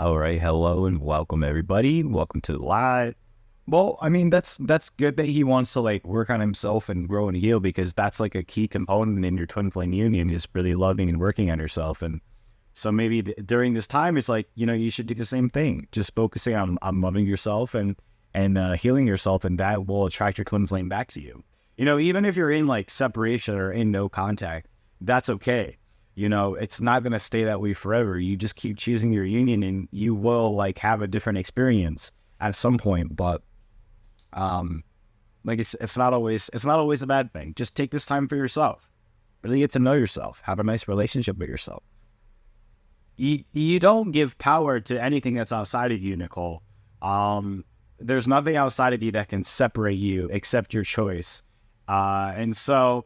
All right, hello and welcome everybody. Welcome to the live. Well, I mean that's good that he wants to like work on himself and grow and heal, because that's like a key component in your twin flame union is really loving and working on yourself. And so maybe during this time, it's like, you should do the same thing. Just focusing on loving yourself and healing yourself, and that will attract your twin flame back to you. Even if you're in like separation or in no contact, that's okay. It's not going to stay that way forever. You just keep choosing your union and you will like have a different experience at some point. But like it's not always a bad thing. Just take this time for yourself. Really get to know yourself. Have a nice relationship with yourself. You don't give power to anything that's outside of you, Nicole. There's nothing outside of you that can separate you except your choice. And so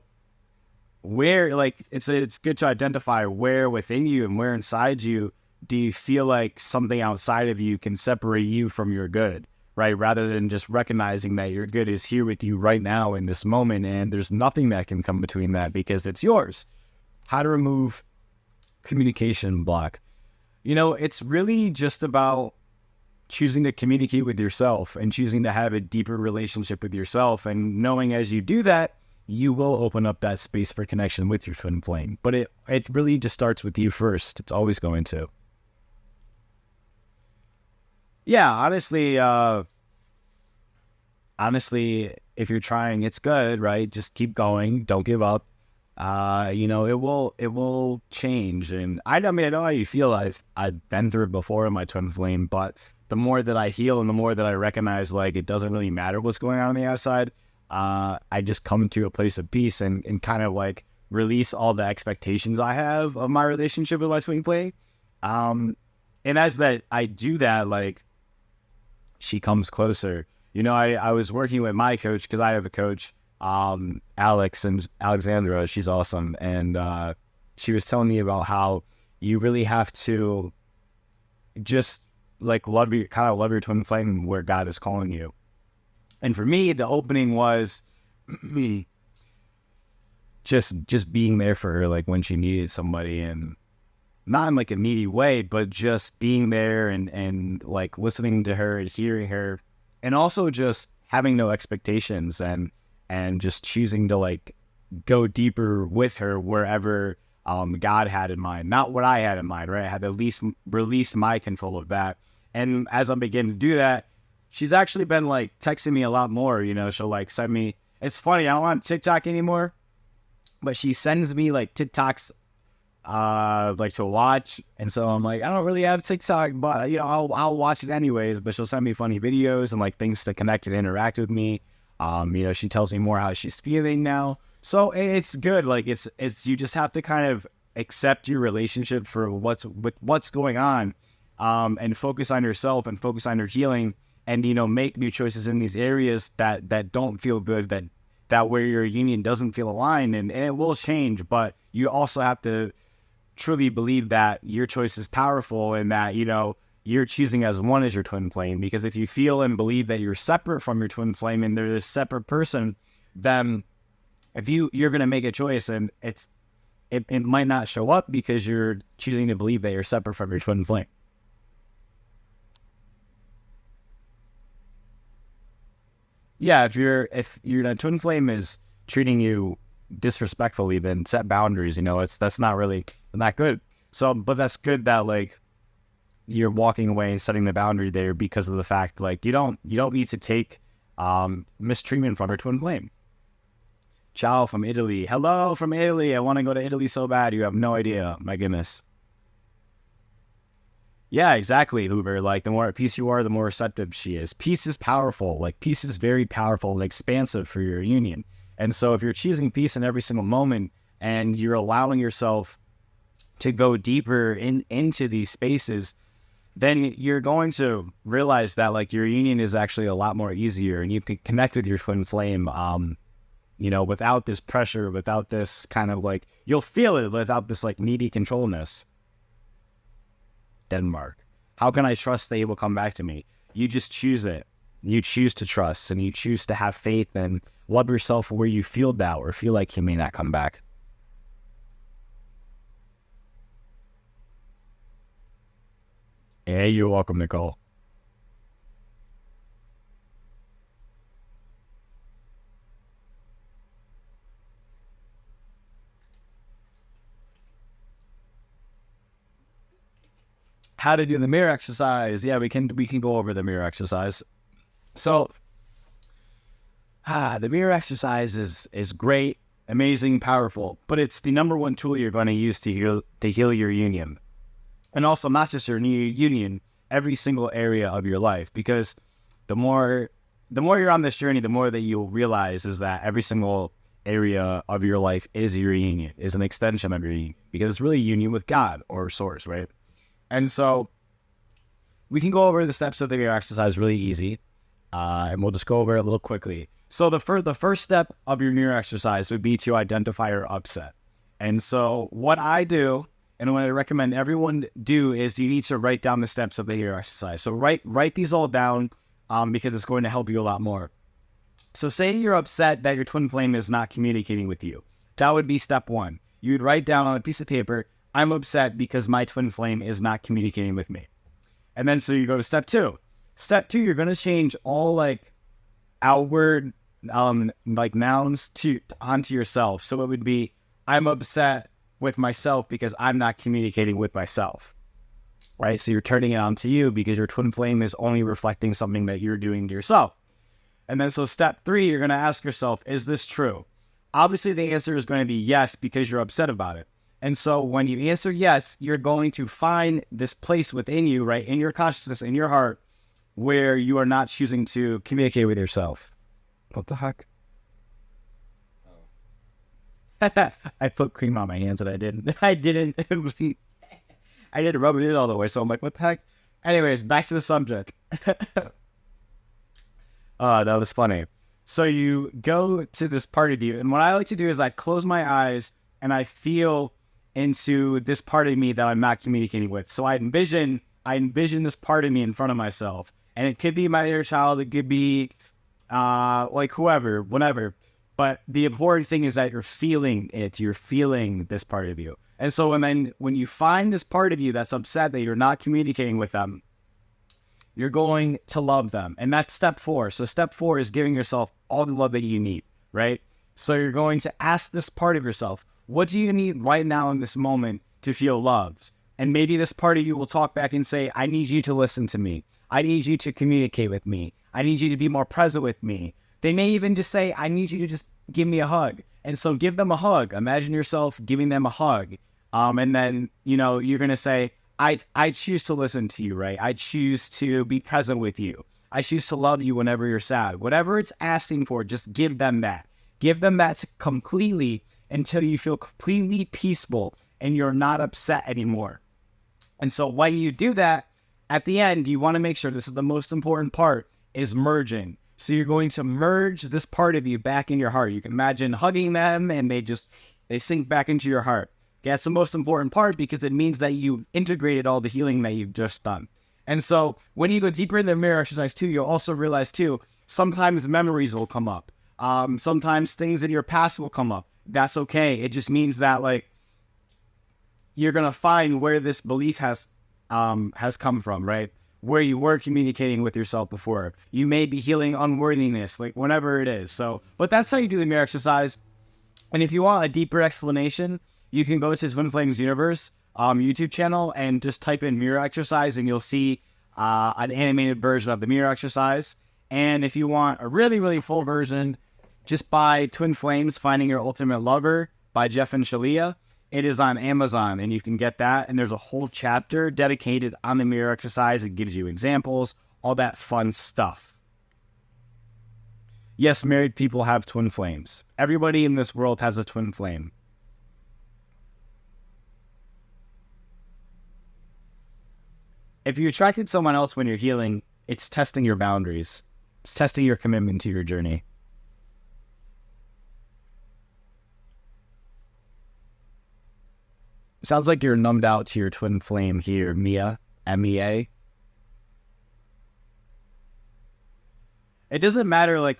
where, like, it's good to identify where within you and where inside you do you feel like something outside of you can separate you from your good, right? Rather than just recognizing that your good is here with you right now in this moment, and there's nothing that can come between that because it's yours. How to remove communication block. It's really just about choosing to communicate with yourself and choosing to have a deeper relationship with yourself, and knowing as you do that, you will open up that space for connection with your twin flame. But it really just starts with you first. It's always going to. Yeah, honestly, if you're trying, it's good, right? Just keep going. Don't give up. It will change. And I mean, I know how you feel. I've been through it before in my twin flame, but the more that I heal and the more that I recognize, like, it doesn't really matter what's going on the outside, I just come to a place of peace and kind of like release all the expectations I have of my relationship with my twin flame. And as that I do that, like, she comes closer. I was working with my coach, because I have a coach, Alexandra. She's awesome. And she was telling me about how you really have to just like love your twin flame where God is calling you. And for me, the opening was me just being there for her, like when she needed somebody, and not in like a needy way, but just being there and like listening to her and hearing her, and also just having no expectations and just choosing to like go deeper with her wherever God had in mind, not what I had in mind, right? I had to at least release my control of that. And as I'm beginning to do that, she's actually been like texting me a lot more. She'll like send me, it's funny, I don't want TikTok anymore, but she sends me like TikToks like to watch. And so I'm like, I don't really have TikTok, but I'll watch it anyways. But she'll send me funny videos and like things to connect and interact with me. She tells me more how she's feeling now. So it's good. Like it's you just have to kind of accept your relationship for what's going on, and focus on yourself and focus on your healing, and make new choices in these areas that don't feel good, that where your union doesn't feel aligned, and it will change. But you also have to truly believe that your choice is powerful, and that you're choosing as one as your twin flame. Because if you feel and believe that you're separate from your twin flame and they're this separate person, then if you're going to make a choice, and it might not show up because you're choosing to believe that you're separate from your twin flame. Yeah, if your twin flame is treating you disrespectfully, then set boundaries. That's not really not good. So, but that's good that like you're walking away and setting the boundary there, because of the fact like you don't need to take mistreatment from your twin flame. Ciao from Italy. Hello from Italy. I want to go to Italy so bad. You have no idea. My goodness. Yeah, exactly, Hoover. Like, the more at peace you are, the more receptive she is. Peace is powerful. Like, peace is very powerful and expansive for your union. And so if you're choosing peace in every single moment, and you're allowing yourself to go deeper into these spaces, then you're going to realize that like your union is actually a lot more easier, and you can connect with your twin flame, without this pressure, without this kind of like, you'll feel it without this like needy controlness. Denmark. How can I trust that he will come back to me? You just choose it. You choose to trust, and you choose to have faith and love yourself where you feel doubt or feel like he may not come back. Hey, you're welcome, Nicole. How to do the mirror exercise? Yeah, we can go over the mirror exercise. So, the mirror exercise is great, amazing, powerful, but it's the number one tool you're going to use to heal your union, and also not just your new union, every single area of your life. Because the more you're on this journey, the more that you'll realize is that every single area of your life is your union, is an extension of your union, because it's really union with God or source, right? And so we can go over the steps of the mirror exercise really easy, and we'll just go over it a little quickly. So the first step of your mirror exercise would be to identify your upset. And so what I do, and what I recommend everyone do, is you need to write down the steps of the mirror exercise. So write these all down, because it's going to help you a lot more. So say you're upset that your twin flame is not communicating with you. That would be step one. You'd write down on a piece of paper, I'm upset because my twin flame is not communicating with me. And then so you go to step two. Step two, you're going to change all like outward like nouns onto yourself. So it would be, I'm upset with myself because I'm not communicating with myself. Right? So you're turning it on to you because your twin flame is only reflecting something that you're doing to yourself. And then so step three, you're going to ask yourself, is this true? Obviously the answer is going to be yes, because you're upset about it. And so when you answer yes, you're going to find this place within you, right, in your consciousness, in your heart, where you are not choosing to communicate with yourself. What the heck? Oh. I put cream on my hands and I didn't. I didn't rub it in all the way, so I'm like, what the heck? Anyways, back to the subject. That was funny. So you go to this part of you, and what I like to do is I close my eyes and I feel into this part of me that I'm not communicating with. So I envision this part of me in front of myself, and it could be my inner child, it could be like whoever, whatever. But the important thing is that you're feeling it. You're feeling this part of you. And so when you find this part of you that's upset that you're not communicating with them, you're going to love them. And that's step four. So step four is giving yourself all the love that you need, right? So you're going to ask this part of yourself, what do you need right now in this moment to feel loved? And maybe this part of you will talk back and say, I need you to listen to me. I need you to communicate with me. I need you to be more present with me. They may even just say, I need you to just give me a hug. And so give them a hug. Imagine yourself giving them a hug. And then, you're going to say, I choose to listen to you, right? I choose to be present with you. I choose to love you whenever you're sad. Whatever it's asking for, just give them that. Give them that completely until you feel completely peaceful and you're not upset anymore. And so when you do that, at the end, you want to make sure, this is the most important part, is merging. So you're going to merge this part of you back in your heart. You can imagine hugging them and they sink back into your heart. Okay, that's the most important part because it means that you've integrated all the healing that you've just done. And so when you go deeper in the mirror exercise too, you'll also realize too, sometimes memories will come up. Sometimes things in your past will come up. That's okay. It just means that you're going to find where this belief has come from, right? Where you were communicating with yourself before. You may be healing unworthiness, whatever it is. So, but that's how you do the mirror exercise. And if you want a deeper explanation, you can go to Twin Flames Universe YouTube channel and just type in mirror exercise and you'll see an animated version of the mirror exercise. And if you want a really, really full version, just buy Twin Flames, Finding Your Ultimate Lover by Jeff and Shalia. It is on Amazon and you can get that. And there's a whole chapter dedicated on the mirror exercise. It gives you examples, all that fun stuff. Yes, married people have twin flames. Everybody in this world has a twin flame. If you attracted someone else when you're healing, it's testing your boundaries. It's testing your commitment to your journey. Sounds like you're numbed out to your twin flame here, Mia, M-E-A. It doesn't matter, if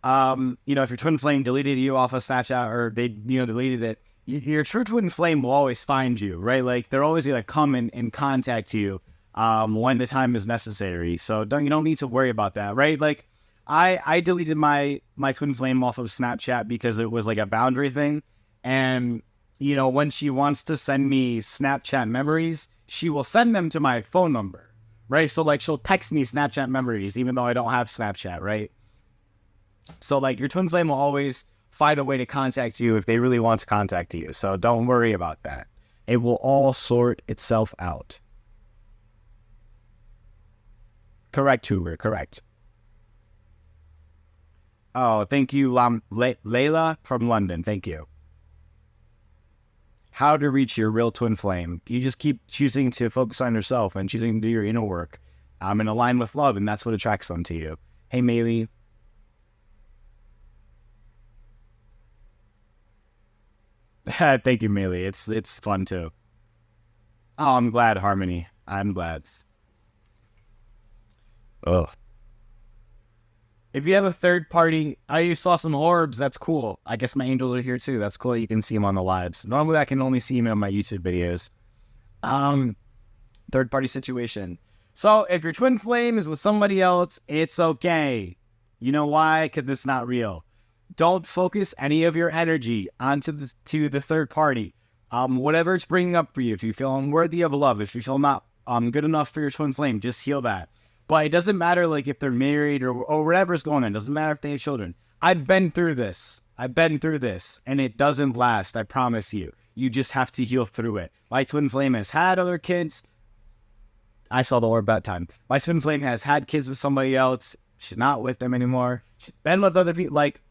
your twin flame deleted you off of Snapchat or they, deleted it, your true twin flame will always find you, right? They're always going to come and contact you when the time is necessary. So you don't need to worry about that, right? Like I deleted my twin flame off of Snapchat because it was like a boundary thing. And, you know, when she wants to send me Snapchat memories, she will send them to my phone number, right? So like she'll text me Snapchat memories, even though I don't have Snapchat, right? So like your twin flame will always find a way to contact you if they really want to contact you. So don't worry about that. It will all sort itself out. Correct, Hoover, correct. Oh, thank you, Layla from London. Thank you. How to reach your real twin flame. You just keep choosing to focus on yourself and choosing to do your inner work. And align with love, and that's what attracts them to you. Hey, Maylee. Thank you, Maylee. It's fun too. Oh, I'm glad, Harmony. I'm glad. Oh. If you have a third party, you saw some orbs. That's cool. I guess my angels are here too. That's cool. You can see them on the lives. Normally, I can only see them on my YouTube videos. Third party situation. So if your twin flame is with somebody else, it's okay. You know why? Because it's not real. Don't focus any of your energy onto the third party. Whatever it's bringing up for you. If you feel unworthy of love, if you feel not good enough for your twin flame, just heal that. But it doesn't matter like if they're married or whatever's going on. It doesn't matter if they have children. I've been through this. And it doesn't last. I promise you. You just have to heal through it. My twin flame has had other kids. I saw the orb that time. My twin flame has had kids with somebody else. She's not with them anymore. She's been with other people. Like,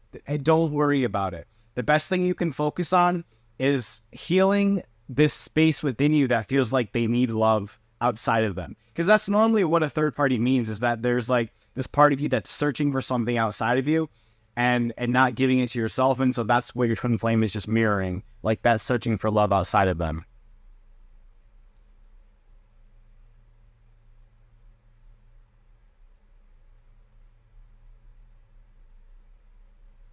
don't worry about it. The best thing you can focus on is healing this space within you that feels like they need love outside of them. Because that's normally what a third party means, is that there's like this part of you that's searching for something outside of you and not giving it to yourself. And so that's what your twin flame is just mirroring, like that searching for love outside of them.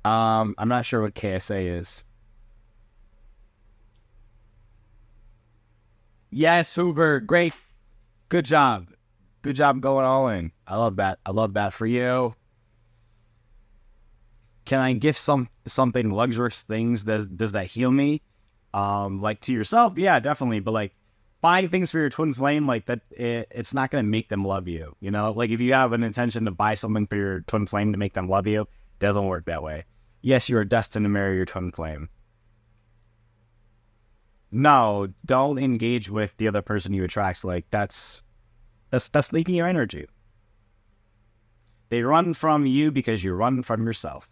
I'm not sure what KSA is. Yes, Hoover, great. Good job. Good job going all in. I love that. I love that for you. Can I gift something luxurious things? Does that heal me? Like to yourself? Yeah, definitely. But like buying things for your twin flame, like that, it's not going to make them love you. You know, like if you have an intention to buy something for your twin flame to make them love you, it doesn't work that way. Yes, you are destined to marry your twin flame. No, don't engage with the other person you attract. Like that's leaking your energy. They run from you because you run from yourself.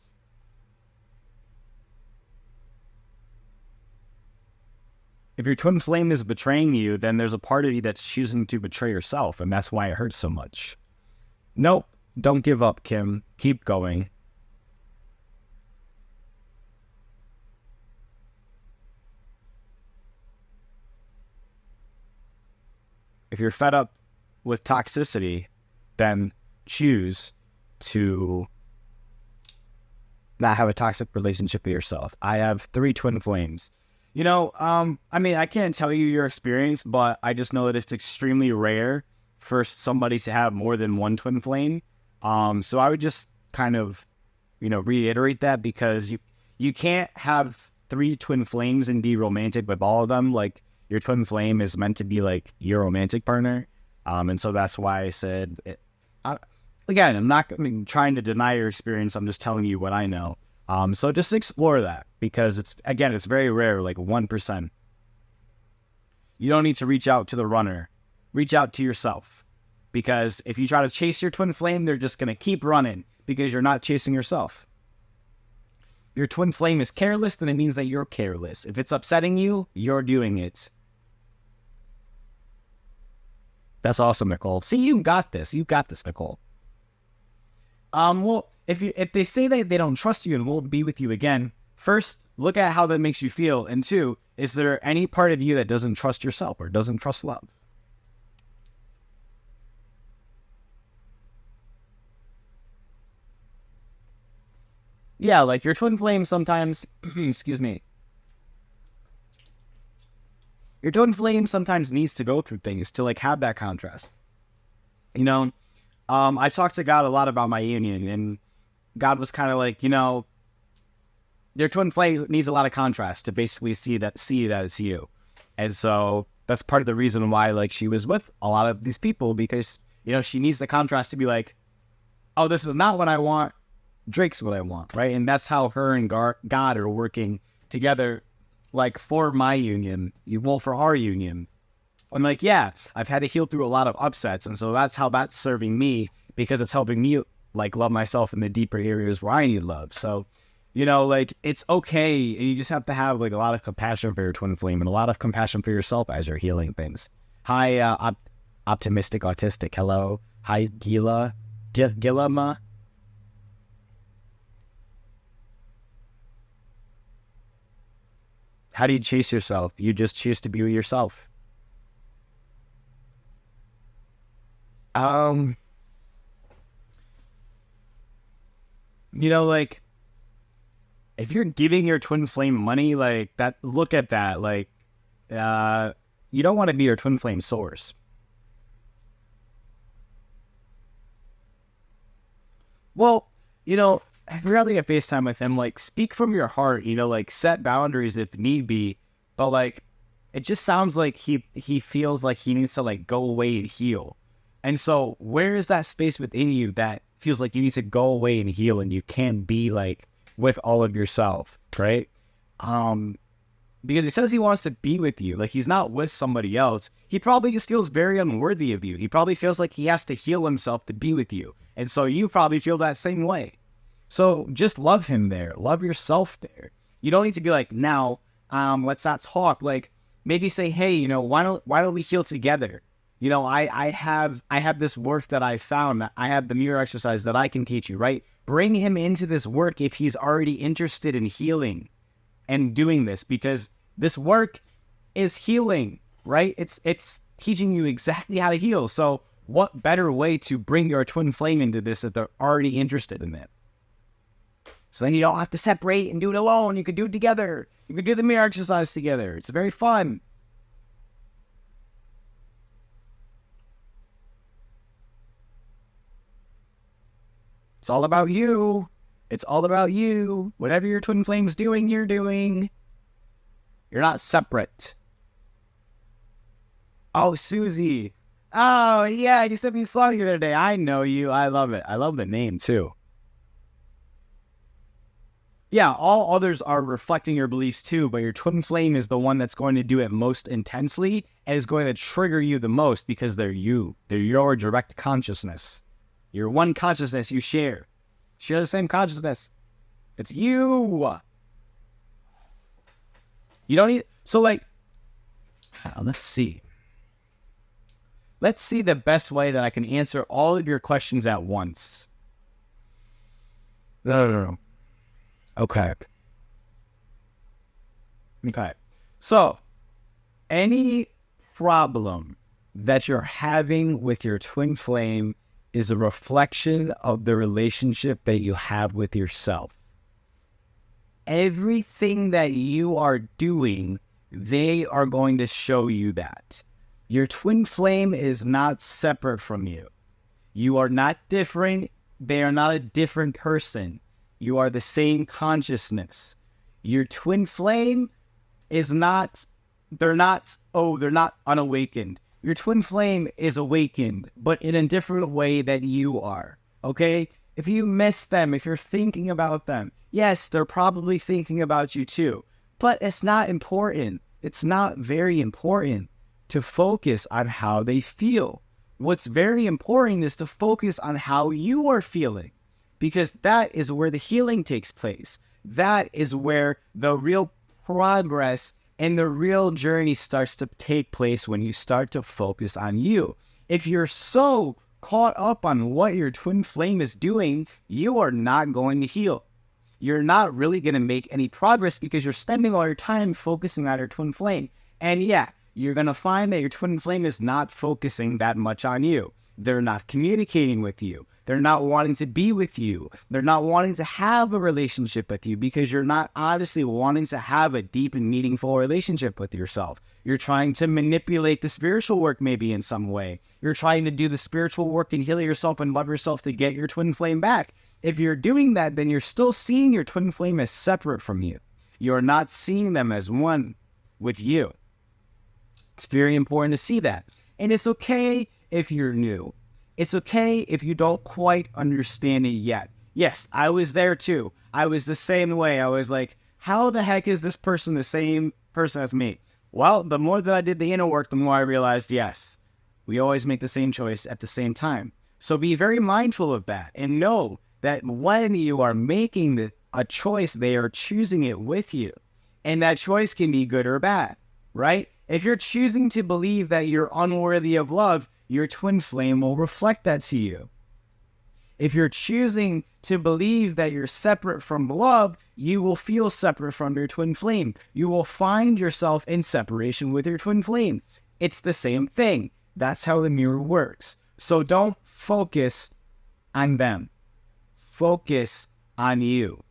If your twin flame is betraying you, then there's a part of you that's choosing to betray yourself, and that's why it hurts so much. Nope, don't give up, Kim. Keep going. If you're fed up with toxicity, then choose to not have a toxic relationship with yourself. I have 3 twin flames. You know, I mean, I can't tell you your experience, but I just know that it's extremely rare for somebody to have more than 1 twin flame. So I would just kind of, reiterate that, because you can't have 3 twin flames and be romantic with all of them. Like, your twin flame is meant to be like your romantic partner. And so that's why I said, again, I'm not trying to deny your experience. I'm just telling you what I know. So just explore that, because it's very rare, like 1%. You don't need to reach out to the runner. Reach out to yourself, because if you try to chase your twin flame, they're just going to keep running because you're not chasing yourself. If your twin flame is careless, then it means that you're careless. If it's upsetting you, you're doing it. That's awesome, Nicole. See, you got this. You got this, Nicole. Well, if they say that they don't trust you and won't be with you again, first, look at how that makes you feel. And 2, is there any part of you that doesn't trust yourself or doesn't trust love? Yeah, like your twin flame sometimes, excuse me. Your twin flame sometimes needs to go through things to like have that contrast. You know, I talked to God a lot about my union, and God was kind of like, your twin flame needs a lot of contrast to basically see that it's you. And so that's part of the reason why, like, she was with a lot of these people, because, she needs the contrast to be like, oh, this is not what I want. Drake's what I want, right? And that's how her and God are working together, like, for my union, for our union. I'm like, yeah, I've had to heal through a lot of upsets. And so that's how that's serving me, because it's helping me, like, love myself in the deeper areas where I need love. So, like, it's okay. And you just have to have, like, a lot of compassion for your twin flame and a lot of compassion for yourself as you're healing things. Hi, optimistic autistic. Hello. Hi, Gilama. How do you chase yourself? You just choose to be yourself. Like, if you're giving your twin flame money, like that, look at that. Like, you don't want to be your twin flame source. Well, if you're having a FaceTime with him, like, speak from your heart, like, set boundaries if need be. But, like, it just sounds like he feels like he needs to, like, go away and heal. And so where is that space within you that feels like you need to go away and heal, and you can't be, like, with all of yourself, right? Because he says he wants to be with you. Like, he's not with somebody else. He probably just feels very unworthy of you. He probably feels like he has to heal himself to be with you. And so you probably feel that same way. So just love him there. Love yourself there. You don't need to be like, now, let's not talk. Like, maybe say, hey, why don't we heal together? I have this work that I found. I have the mirror exercise that I can teach you, right? Bring him into this work if he's already interested in healing and doing this, because this work is healing, right? It's teaching you exactly how to heal. So what better way to bring your twin flame into this if they're already interested in it? So then you don't have to separate and do it alone. You can do it together. You can do the mirror exercise together. It's very fun. It's all about you. It's all about you. Whatever your twin flame's doing, you're doing. You're not separate. Oh, Susie. Oh, yeah, you sent me a song the other day. I know you. I love it. I love the name, too. Yeah, all others are reflecting your beliefs, too, but your twin flame is the one that's going to do it most intensely and is going to trigger you the most, because they're you. They're your direct consciousness. Your one consciousness you share. Share the same consciousness. It's you. You don't need... So, like... let's see. Let's see the best way that I can answer all of your questions at once. No. Okay. So, any problem that you're having with your twin flame is a reflection of the relationship that you have with yourself. Everything that you are doing, they are going to show you that. Your twin flame is not separate from you. You are not different. They are not a different person. You are the same consciousness. Your twin flame is not, they're not unawakened. Your twin flame is awakened, but in a different way than you are, okay? If you miss them, if you're thinking about them, yes, they're probably thinking about you too, but it's not important. It's not very important to focus on how they feel. What's very important is to focus on how you are feeling, because that is where the healing takes place. That is where the real progress and the real journey starts to take place, when you start to focus on you. If you're so caught up on what your twin flame is doing, you are not going to heal. You're not really going to make any progress, because you're spending all your time focusing on your twin flame. And yeah, you're going to find that your twin flame is not focusing that much on you. they're not communicating with you. They're not wanting to be with you. They're not wanting to have a relationship with you because you're not honestly wanting to have a deep and meaningful relationship with yourself. You're trying to manipulate the spiritual work maybe in some way. You're trying to do the spiritual work and heal yourself and love yourself to get your twin flame back. If you're doing that, then you're still seeing your twin flame as separate from you. You're not seeing them as one with you. It's very important to see that. And it's okay if you're new. It's okay if you don't quite understand it yet. Yes, I was there too. I was the same way. I was like, how the heck is this person the same person as me? Well, the more that I did the inner work, the more I realized, yes, we always make the same choice at the same time. So be very mindful of that and know that when you are making a choice, they are choosing it with you. And that choice can be good or bad, right? If you're choosing to believe that you're unworthy of love, your twin flame will reflect that to you. If you're choosing to believe that you're separate from love, you will feel separate from your twin flame. You will find yourself in separation with your twin flame. It's the same thing. That's how the mirror works. So don't focus on them. Focus on you.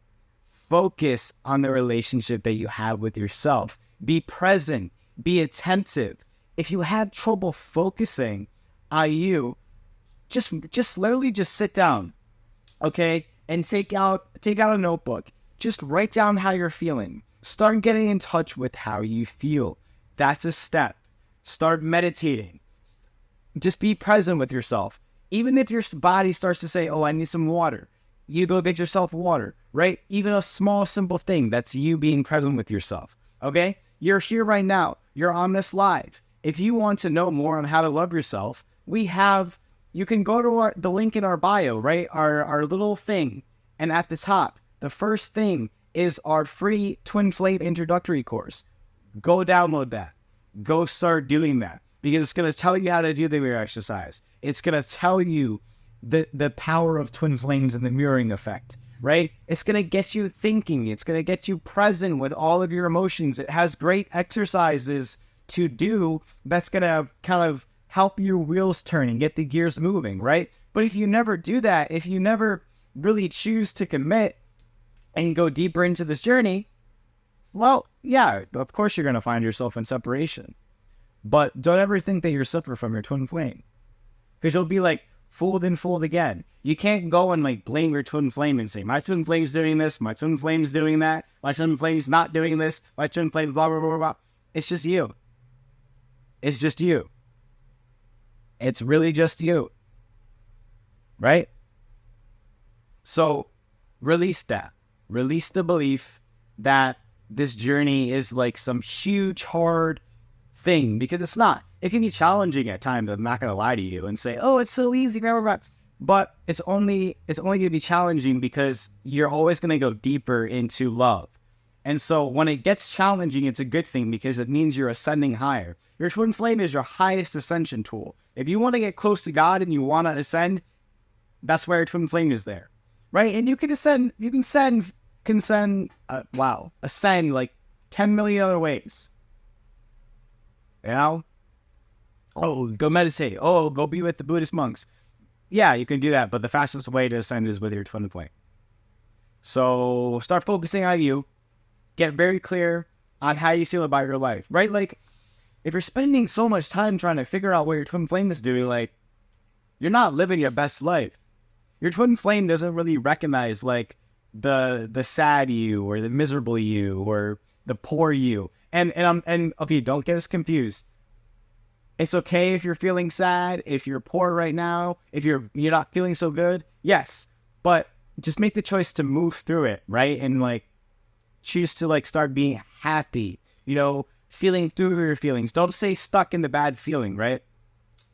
Focus on the relationship that you have with yourself. Be present. Be attentive. If you have trouble focusing on you, just literally just sit down, okay, and take out a notebook. Just write down how you're feeling. Start getting in touch with how you feel. That's a step. Start meditating. Just be present with yourself. Even if your body starts to say, oh, I need some water, you go get yourself water, right? Even a small, simple thing, that's you being present with yourself, okay? You're here right now. You're on this live. If you want to know more on how to love yourself, you can go to the link in our bio, right? Our little thing. And at the top, the first thing is our free Twin Flame introductory course. Go download that. Go start doing that. Because it's going to tell you how to do the mirror exercise. It's going to tell you the power of twin flames and the mirroring effect, right? It's going to get you thinking. It's going to get you present with all of your emotions. It has great exercises to do that's going to kind of help your wheels turn and get the gears moving, right? But if you never do that, if you never really choose to commit and go deeper into this journey, well, yeah, of course you're going to find yourself in separation. But don't ever think that you're separate from your twin flame, because you'll be like fooled and fooled again. You can't go and like blame your twin flame and say, my twin flame's doing this, my twin flame's doing that, my twin flame's not doing this, my twin flame's blah, blah, blah, blah. It's just you. It's just you. It's really just you, right? So release that. Release the belief that this journey is like some huge, hard thing, because it's not. It can be challenging at times. I'm not going to lie to you and say, oh, it's so easy, blah, blah, blah. But it's only going to be challenging because you're always going to go deeper into love. And so when it gets challenging, it's a good thing because it means you're ascending higher. Your twin flame is your highest ascension tool. If you want to get close to God and you want to ascend, that's where your twin flame is there, right? And you can ascend, ascend like 10 million other ways. You know? Oh, go meditate. Oh, go be with the Buddhist monks. Yeah, you can do that, but the fastest way to ascend is with your twin flame. So start focusing on you. Get very clear on how you feel about your life, right? Like, if you're spending so much time trying to figure out what your twin flame is doing, like, you're not living your best life. Your twin flame doesn't really recognize, like, the sad you or the miserable you or the poor you. And okay, don't get us confused. It's okay if you're feeling sad, if you're poor right now, if you're not feeling so good. Yes, but just make the choice to move through it, right? And like choose to like start being happy, feeling through your feelings. Don't stay stuck in the bad feeling, right?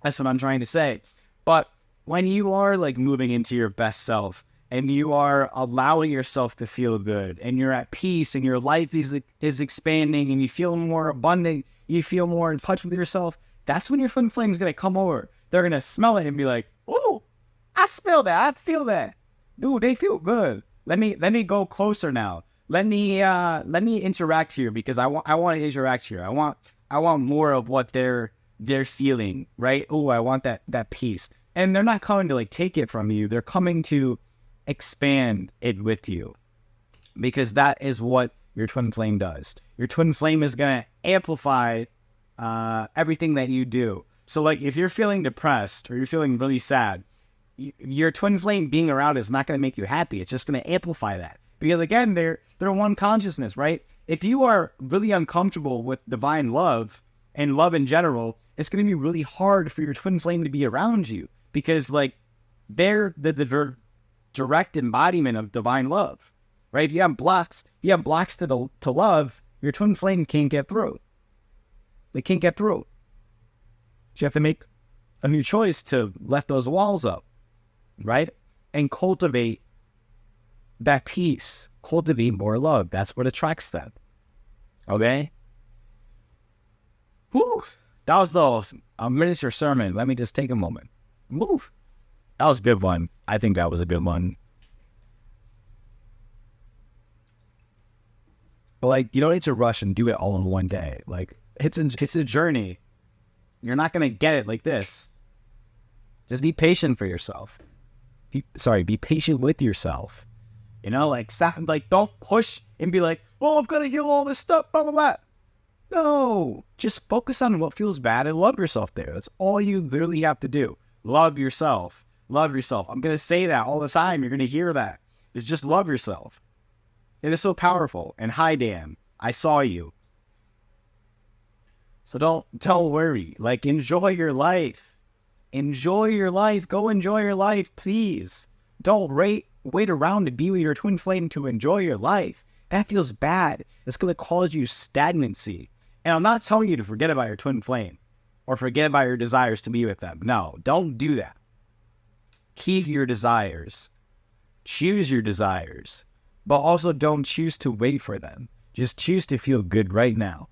That's what I'm trying to say. But when you are like moving into your best self and you are allowing yourself to feel good and you're at peace and your life is expanding and you feel more abundant, you feel more in touch with yourself, that's when your twin flame is going to come over. They're going to smell it and be like, oh, I smell that. I feel that. Dude, they feel good. Let me go closer now. Let me interact here because I want to interact here. I want more of what they're feeling, right? Oh, I want that peace. And they're not coming to like take it from you. They're coming to expand it with you, because that is what your twin flame does. Your twin flame is going to amplify everything that you do. So like if you're feeling depressed or you're feeling really sad, your twin flame being around is not going to make you happy. It's just going to amplify that, because again, they're one consciousness, right? If you are really uncomfortable with divine love and love in general, it's going to be really hard for your twin flame to be around you, because like they're the direct embodiment of divine love, right? If you have blocks to love, your twin flame can't get through. They can't get through. So you have to make a new choice to let those walls up, right? And cultivate that peace, cultivate more love. That's what attracts them. Okay? Whew. That was a miniature sermon. Let me just take a moment. Move. That was a good one. I think that was a good one. But like, you don't need to rush and do it all in one day. Like, it's a journey. You're not going to get it like this. Just be patient for yourself. Be patient with yourself. You know, like, stop, like, don't push and be like, oh, I'm going to heal all this stuff, blah, blah, blah. No, just focus on what feels bad and love yourself there. That's all you literally have to do. Love yourself. Love yourself. I'm going to say that all the time. You're going to hear that. It's just love yourself. It is so powerful. And hi, Dan. I saw you. So don't worry. Like, enjoy your life. Enjoy your life. Go enjoy your life, please. Don't wait around to be with your twin flame to enjoy your life. That feels bad. It's going to cause you stagnancy. And I'm not telling you to forget about your twin flame or forget about your desires to be with them. No, don't do that. Keep your desires. Choose your desires. But also don't choose to wait for them. Just choose to feel good right now.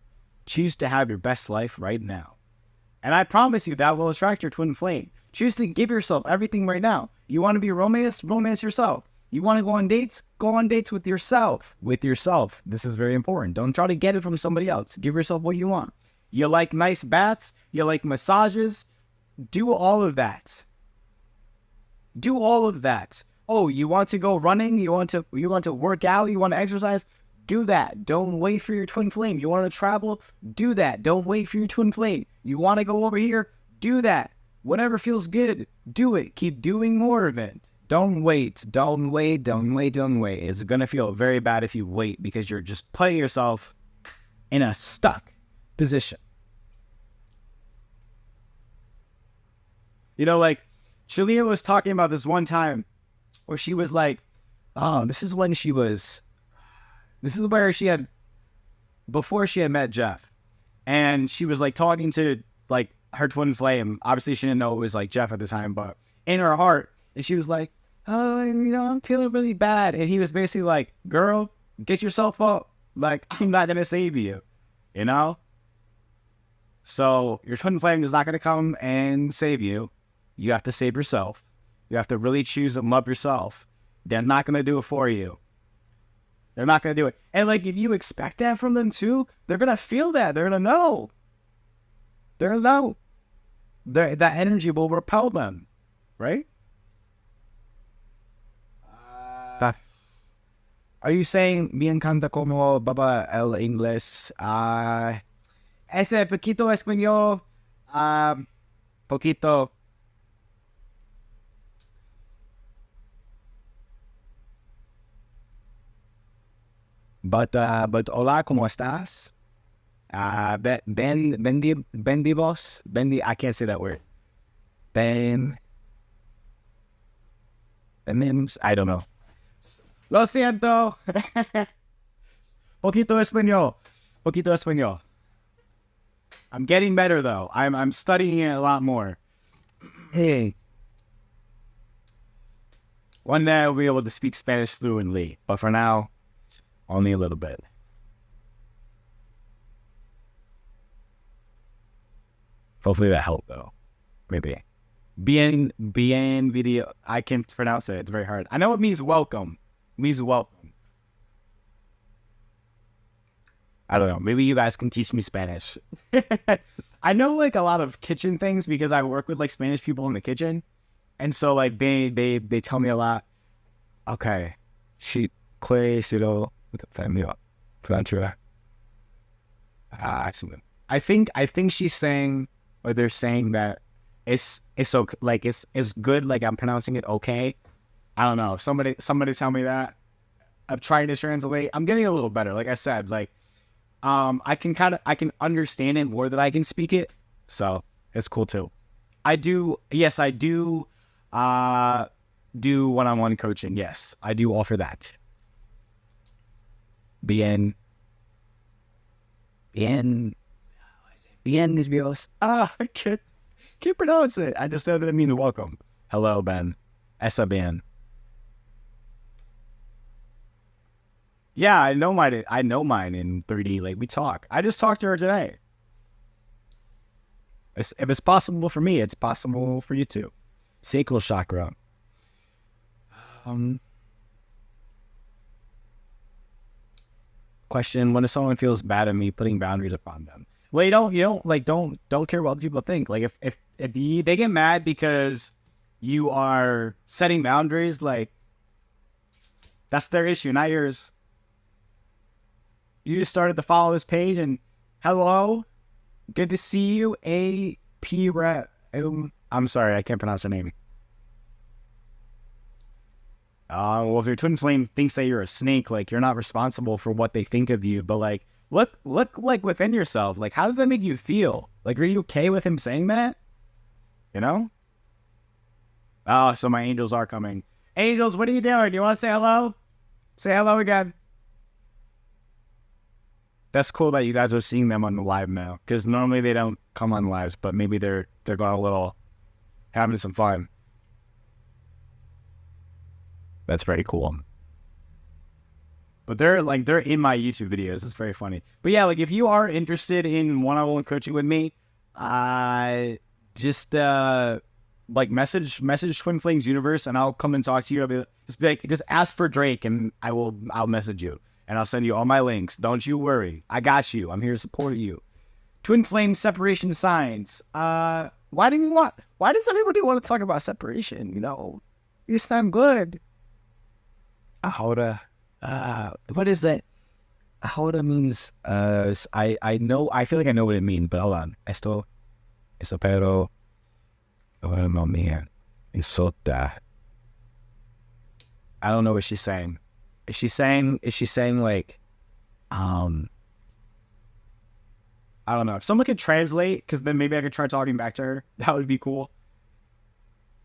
Choose to have your best life right now. And I promise you that will attract your twin flame. Choose to give yourself everything right now. You want to be romance? Romance yourself. You want to go on dates? Go on dates with yourself. With yourself. This is very important. Don't try to get it from somebody else. Give yourself what you want. You like nice baths? You like massages? Do all of that. Do all of that. Oh, you want to go running? You want to work out? You want to exercise? Do that. Don't wait for your twin flame. You want to travel? Do that. Don't wait for your twin flame. You want to go over here? Do that. Whatever feels good, do it. Keep doing more of it. Don't wait. Don't wait. Don't wait. Don't wait. It's going to feel very bad if you wait, because you're just putting yourself in a stuck position. You know, like, Shalia was talking about this one time where she was like, oh, this is where she had, before she had met Jeff. And she was like talking to like her twin flame. Obviously she didn't know it was like Jeff at the time, but in her heart. And she was like, oh, I'm feeling really bad. And he was basically like, girl, get yourself up. Like, I'm not going to save you, you know? So your twin flame is not going to come and save you. You have to save yourself. You have to really choose and love yourself. They're not going to do it for you. They're not going to do it. And like, if you expect that from them too, they're going to feel that. They're going to know. They're going to know. That energy will repel them. Right? Are you saying, me encanta como baba el inglés? Ese poquito español. Poquito. But hola, ¿cómo estás? Ben vivos? I can't say that word. I don't know. Lo siento. Poquito español. I'm getting better though. I'm studying it a lot more. Hey. One day I'll be able to speak Spanish fluently, but for now, only a little bit. Hopefully that helped though. Maybe. Bien video. I can't pronounce it. It's very hard. I know it means welcome. It means welcome. I don't know. Maybe you guys can teach me Spanish. I know like a lot of kitchen things because I work with like Spanish people in the kitchen. And so like they tell me a lot. Okay, she Clay pseudo family up. I think she's saying, or they're saying that it's okay, like it's good, like I'm pronouncing it okay. I don't know. Somebody tell me that. I'm trying to translate. I'm getting a little better. Like I said, like I can understand it more than I can speak it. So it's cool too. I do do one-on-one coaching. Yes, I do offer that. Bien nervios. I can't pronounce it. I just know that it means welcome. Hello, Ben. Esa bien. Yeah, I know mine in 3D. Like we talk. I just talked to her today. If it's possible for me, it's possible for you too. Sacral chakra. Question: when if someone feels bad at me putting boundaries upon them? Well, don't care what other people think. Like if they get mad because you are setting boundaries, like that's their issue, not yours. You just started to follow this page, and hello, good to see you. I'm sorry, I can't pronounce her name. Well, if your twin flame thinks that you're a snake, like you're not responsible for what they think of you, but like look like within yourself. Like, how does that make you feel? Like, are you okay with him saying that? You know? Oh, so my angels are coming. Angels, what are you doing? Do you want to say hello? Say hello again. That's cool that you guys are seeing them on the live now, because normally they don't come on lives, but maybe they're going a little having some fun. That's very cool. But they're in my YouTube videos. It's very funny. But yeah, like if you are interested in one-on-one coaching with me, just like message Twin Flames Universe, and I'll come and talk to you. Just ask for Drake, and I'll message you, and I'll send you all my links. Don't you worry. I got you. I'm here to support you. Twin Flame separation signs. Why does everybody want to talk about separation? You know, it's not good. Ahora. What is that? Ahora means, I know, I feel like I know what it means, but hold on. Esto pero, no mía, isota. I don't know what she's saying. Is she saying like, I don't know. If someone could translate, because then maybe I could try talking back to her. That would be cool.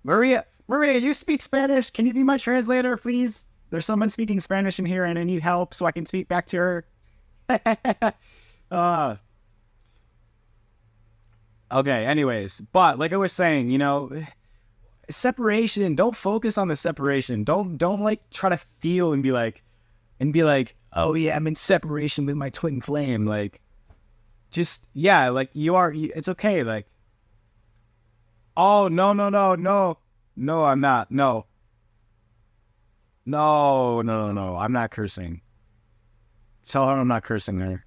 Maria, you speak Spanish. Can you be my translator, please? There's someone speaking Spanish in here, and I need help so I can speak back to her. Okay, anyways. But like I was saying, you know, separation, don't focus on the separation. Don't like try to feel and be like, oh yeah, I'm in separation with my twin flame. Like, just, yeah, like it's okay. Like, oh, no, I'm not. No, I'm not cursing. Tell her I'm not cursing her.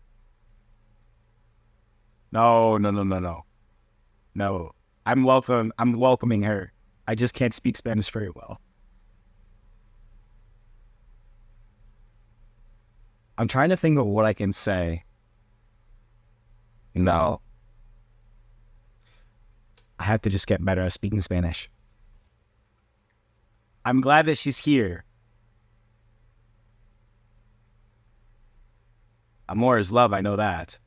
No. I'm welcoming her. I just can't speak Spanish very well. I'm trying to think of what I can say. No. I have to just get better at speaking Spanish. I'm glad that she's here. Amor is love, I know that.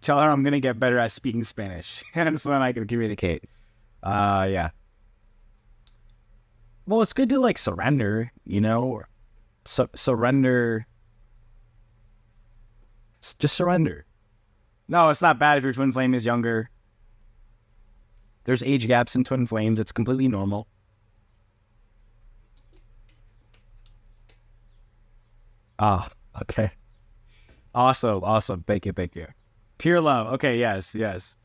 Tell her I'm going to get better at speaking Spanish. And so then I can communicate. Yeah. Well, it's good to like surrender, you know? Surrender. Just surrender. No, it's not bad if your twin flame is younger. There's age gaps in twin flames. It's completely normal. Ah, okay. Awesome. Thank you. Pure love. Okay, yes. That's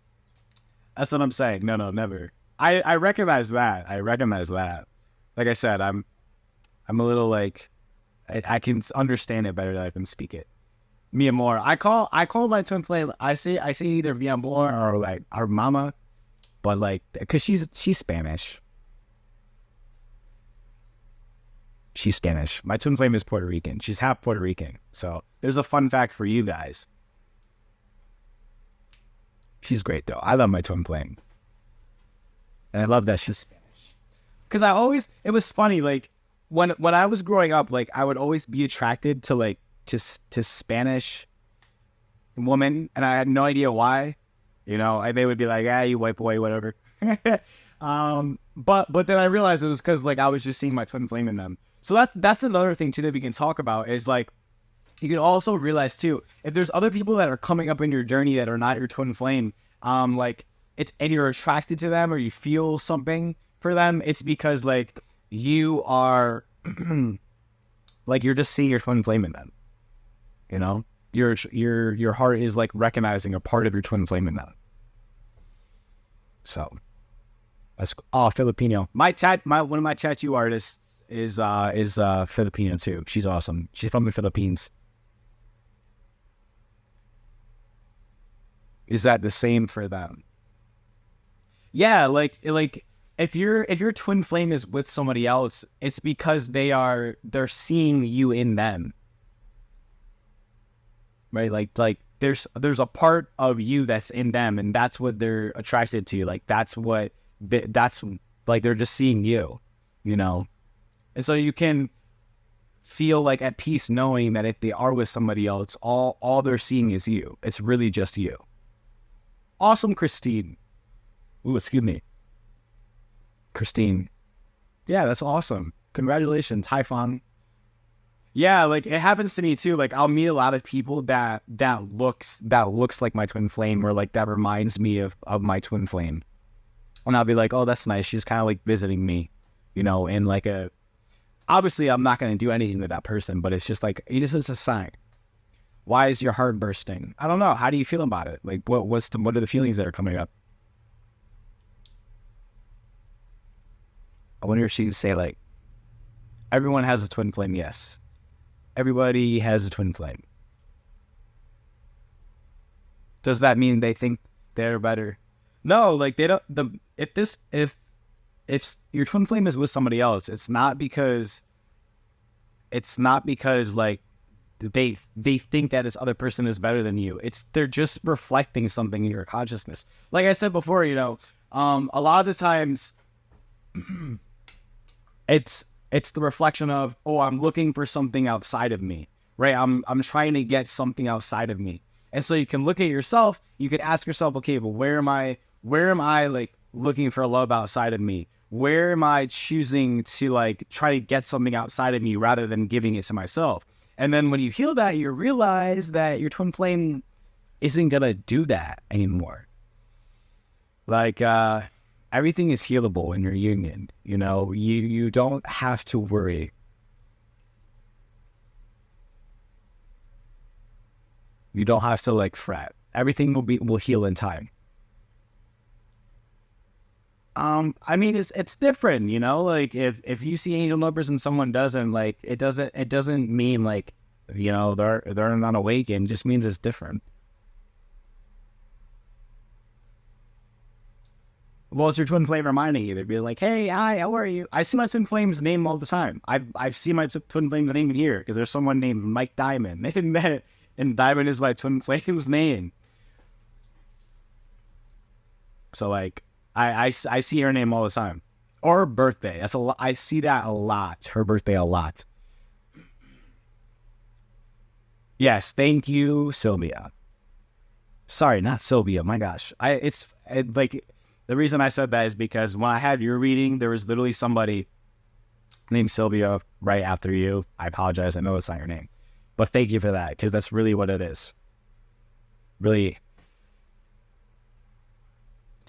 what I'm saying. No, never. I recognize that. I recognize that. Like I said, I'm a little like I can understand it better than I can speak it. Mi amor. I call my twin flame. I say either mi amor or like our mama, but like because she's Spanish. She's Spanish. My twin flame is Puerto Rican. She's half Puerto Rican. So there's a fun fact for you guys. She's great though. I love my twin flame, and I love that she's Spanish. Because it was funny. Like when I was growing up, like I would always be attracted to like to Spanish women, and I had no idea why. You know, and they would be like, "Ah, you white boy, whatever." But then I realized it was because like I was just seeing my twin flame in them. So that's another thing too that we can talk about is like you can also realize too if there's other people that are coming up in your journey that are not your twin flame, like it's and you're attracted to them or you feel something for them, it's because like you are like you're just seeing your twin flame in them. You know, your heart is like recognizing a part of your twin flame in them. So. Filipino. One of my tattoo artists is Filipino too. She's awesome. She's from the Philippines. Is that the same for them? Yeah, like if your twin flame is with somebody else, it's because they're seeing you in them. Right? Like there's a part of you that's in them and that's what they're attracted to. Like that's like they're just seeing you, you know? And so you can feel like at peace knowing that if they are with somebody else, all they're seeing is you. It's really just you. Awesome, Christine. Ooh, excuse me. Christine. Yeah, that's awesome. Congratulations. Hi, Fawn. Yeah, like it happens to me too. Like I'll meet a lot of people that looks like my twin flame or like that reminds me of my twin flame. And I'll be like, oh, that's nice. She's kind of like visiting me, you know, and like obviously I'm not going to do anything with that person, but it's just like, it's just a sign. Why is your heart bursting? I don't know. How do you feel about it? Like what are the feelings that are coming up? I wonder if she would say like, everyone has a twin flame. Yes. Everybody has a twin flame. Does that mean they think they're better? No, like they don't. If your twin flame is with somebody else, it's not because like they think that this other person is better than you. They're just reflecting something in your consciousness. Like I said before, you know, a lot of the times it's the reflection of, oh, I'm looking for something outside of me, right? I'm trying to get something outside of me. And so you can look at yourself, you could ask yourself, okay, but where am I like looking for love outside of me? Where am I choosing to like try to get something outside of me rather than giving it to myself? And then when you heal that, you realize that your twin flame isn't going to do that anymore. Like, everything is healable in your union. You know, you don't have to worry. You don't have to like fret. Everything will heal in time. I mean, it's different, you know, like if you see angel numbers and someone doesn't, like, it doesn't mean like, you know, they're not awakened. It just means it's different. Well, it's your twin flame reminding you. They'd be like, "Hey, hi, how are you?" I see my twin flame's name all the time. I've seen my twin flame's name here because there's someone named Mike Diamond, and Diamond is my twin flame's name. So like, I see her name all the time, or her birthday. That's a lot. I see that a lot. Her birthday a lot. Yes, thank you, Sylvia. Sorry, not Sylvia. My gosh, like the reason I said that is because when I had your reading, there was literally somebody named Sylvia right after you. I apologize. I know it's not your name, but thank you for that because that's really what it is. Really,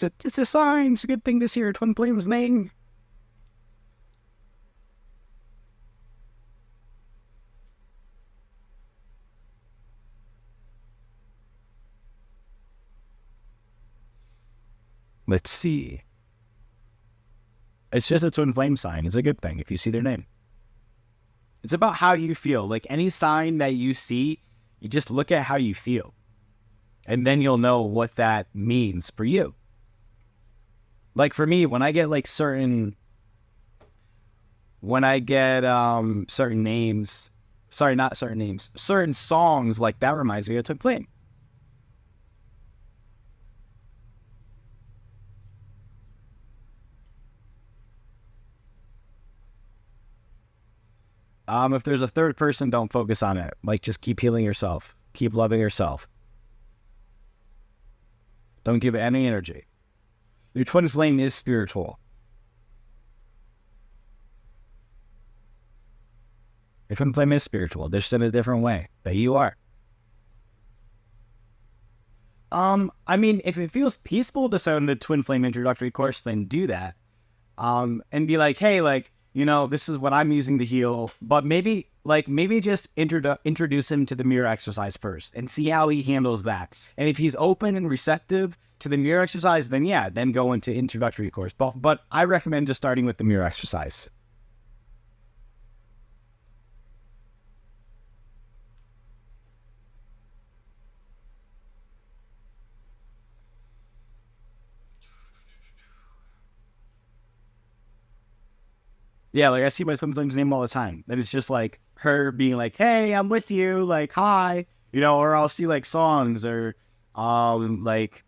it's a sign. It's a good thing this year. Twin Flame's name. Let's see. It's just a twin flame sign. It's a good thing if you see their name. It's about how you feel. Like any sign that you see, you just look at how you feel. And then you'll know what that means for you. Like for me, when I get like certain names, sorry, not certain names, certain songs, like that reminds me of twin flame. If there's a third person, don't focus on it. Like, just keep healing yourself. Keep loving yourself. Don't give it any energy. Your twin flame is spiritual. Your twin flame is spiritual, just in a different way that you are. I mean, if it feels peaceful to send the twin flame introductory course, then do that. And be like, hey, like, you know, this is what I'm using to heal, but maybe just introduce him to the mirror exercise first and see how he handles that. And if he's open and receptive to the mirror exercise, then yeah, then go into introductory course. But I recommend just starting with the mirror exercise. Yeah, like I see my twin flame's name all the time. And it's just like her being like, hey, I'm with you, like, hi. You know, or I'll see like songs or like,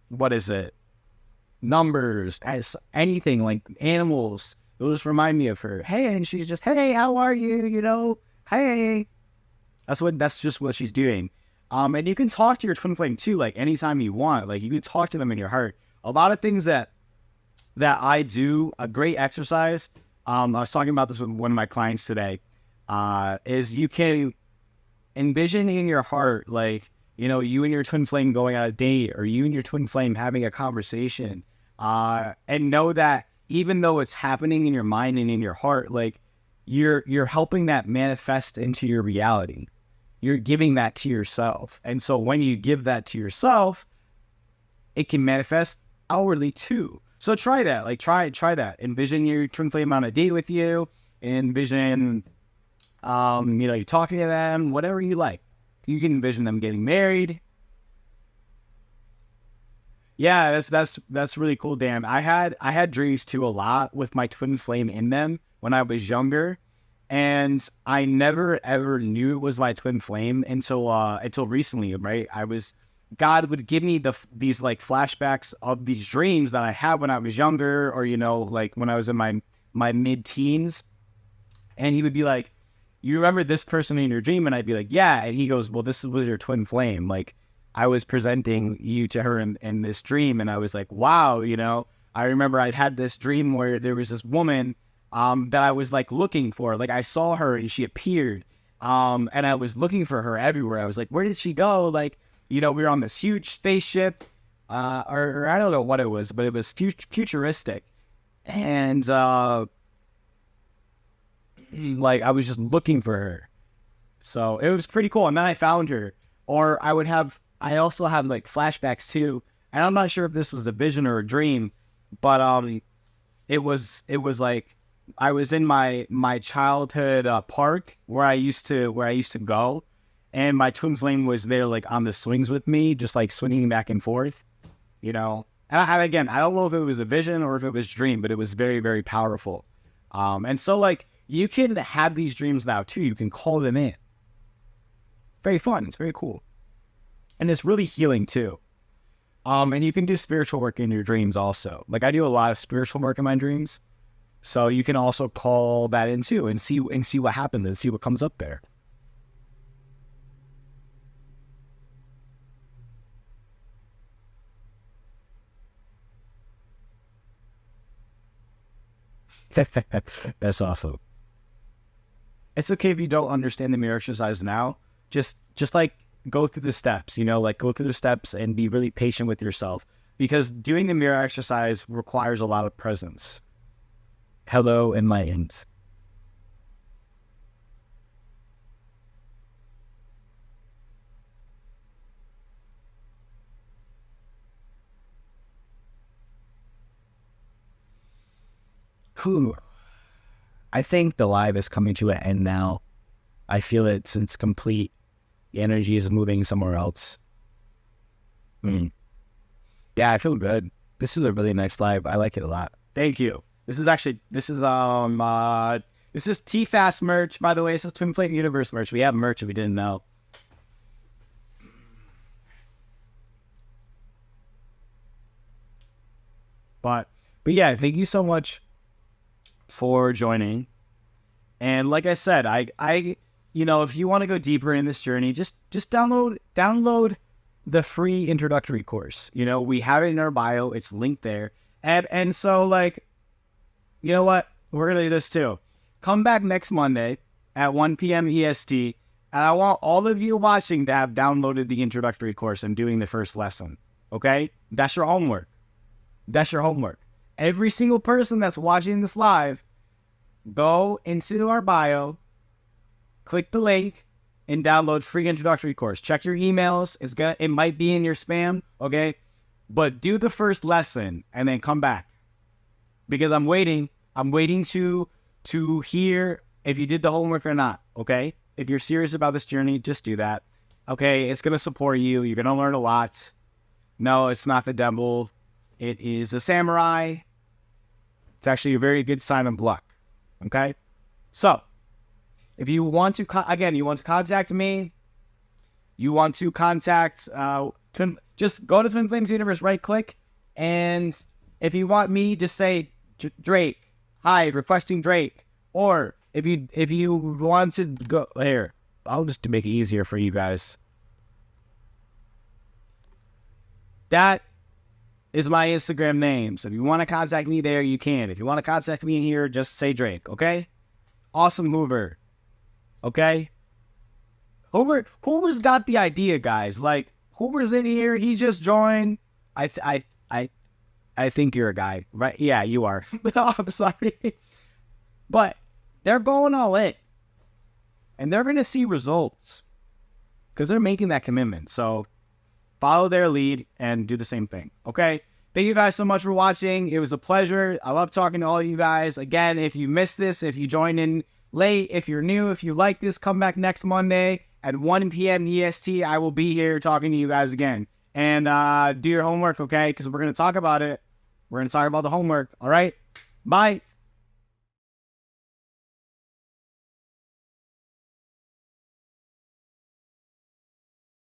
what is it? Numbers, anything like animals. It'll just remind me of her. Hey, and she's just, hey, how are you? You know, hey. That's just what she's doing. And you can talk to your twin flame too, like anytime you want. Like you can talk to them in your heart. A lot of things that I do, a great exercise. I was talking about this with one of my clients today. Is you can envision in your heart, like, you know, you and your twin flame going on a date, or you and your twin flame having a conversation, and know that even though it's happening in your mind and in your heart, like you're helping that manifest into your reality. You're giving that to yourself. And so when you give that to yourself, it can manifest outwardly too. So try that. Like try that. Envision your twin flame on a date with you. Envision, you know, you talking to them, whatever you like. You can envision them getting married. Yeah, that's really cool, Dan. I had dreams too a lot with my twin flame in them when I was younger, and I never ever knew it was my twin flame until recently, right? God would give me these like flashbacks of these dreams that I had when I was younger, or you know, like when I was in my mid-teens, and he would be like, you remember this person in your dream? And I'd be like, yeah. And he goes, well, this was your twin flame. Like I was presenting you to her in this dream. And I was like, wow, you know, I remember I'd had this dream where there was this woman that I was like looking for. Like I saw her and she appeared. And I was looking for her everywhere. I was like, where did she go? Like, you know, we were on this huge spaceship, or I don't know what it was, but it was futuristic. And like I was just looking for her. So it was pretty cool. And then I found her. Or I also have like flashbacks too. And I'm not sure if this was a vision or a dream, but it was like I was in my childhood park where I used to go, and my twin flame was there like on the swings with me, just like swinging back and forth, you know. And again, I don't know if it was a vision or if it was a dream, but it was very, very powerful. And so like you can have these dreams now too. You can call them in. Very fun. It's very cool. And it's really healing too. And you can do spiritual work in your dreams also. Like I do a lot of spiritual work in my dreams. So you can also call that in too and see what happens and see what comes up there. That's awesome. It's okay if you don't understand the mirror exercise now. Just like go through the steps, you know, like go through the steps and be really patient with yourself, because doing the mirror exercise requires a lot of presence. Hello, enlightened. whew, I think the live is coming to an end now. I feel it's complete. The energy is moving somewhere else. Yeah, I feel good. This was a really nice live. I like it a lot. Thank you. This is TFAS merch, by the way. This is Twin Flame Universe merch. We have merch if we didn't know. But yeah, thank you so much for joining. And like I said, I if you want to go deeper in this journey, just download the free introductory course. We have it in our bio. It's linked there. And so, like, you know what? We're going to do this too. Come back next Monday at 1 p.m. EST. And I want all of you watching to have downloaded the introductory course and doing the first lesson. Okay? That's your homework. That's your homework. Every single person that's watching this live, go into our bio, click the link, and download free introductory course. Check your emails. It might be in your spam, okay? But do the first lesson and then come back. Because I'm waiting to hear if you did the homework or not, okay? If you're serious about this journey, just do that. Okay, it's going to support you. You're going to learn a lot. No, it's not the devil. It is a samurai. It's actually a very good sign of luck, okay? So, if you want to, you want to contact me, you want to contact, just go to Twin Flames Universe, right click, and if you want me, just say, Drake, hi, requesting Drake, or if you want to go, here, I'll just make it easier for you guys. That is my Instagram name, so if you want to contact me there, you can. If you want to contact me in here, just say Drake, okay? Awesome Hoover. Okay? Hoover's got the idea, guys. Like, Hoover's in here. He just joined. I think you're a guy, right? Yeah, you are. I'm sorry. But they're going all in. And they're going to see results. Because they're making that commitment. So, follow their lead and do the same thing. Okay? Thank you guys so much for watching. It was a pleasure. I love talking to all of you guys. Again, if you missed this, if you joined in late, if you're new, if you like this, come back next Monday at 1 p.m. EST. I will be here talking to you guys again. And do your homework, okay? Because we're going to talk about it. We're going to talk about the homework. All right? Bye.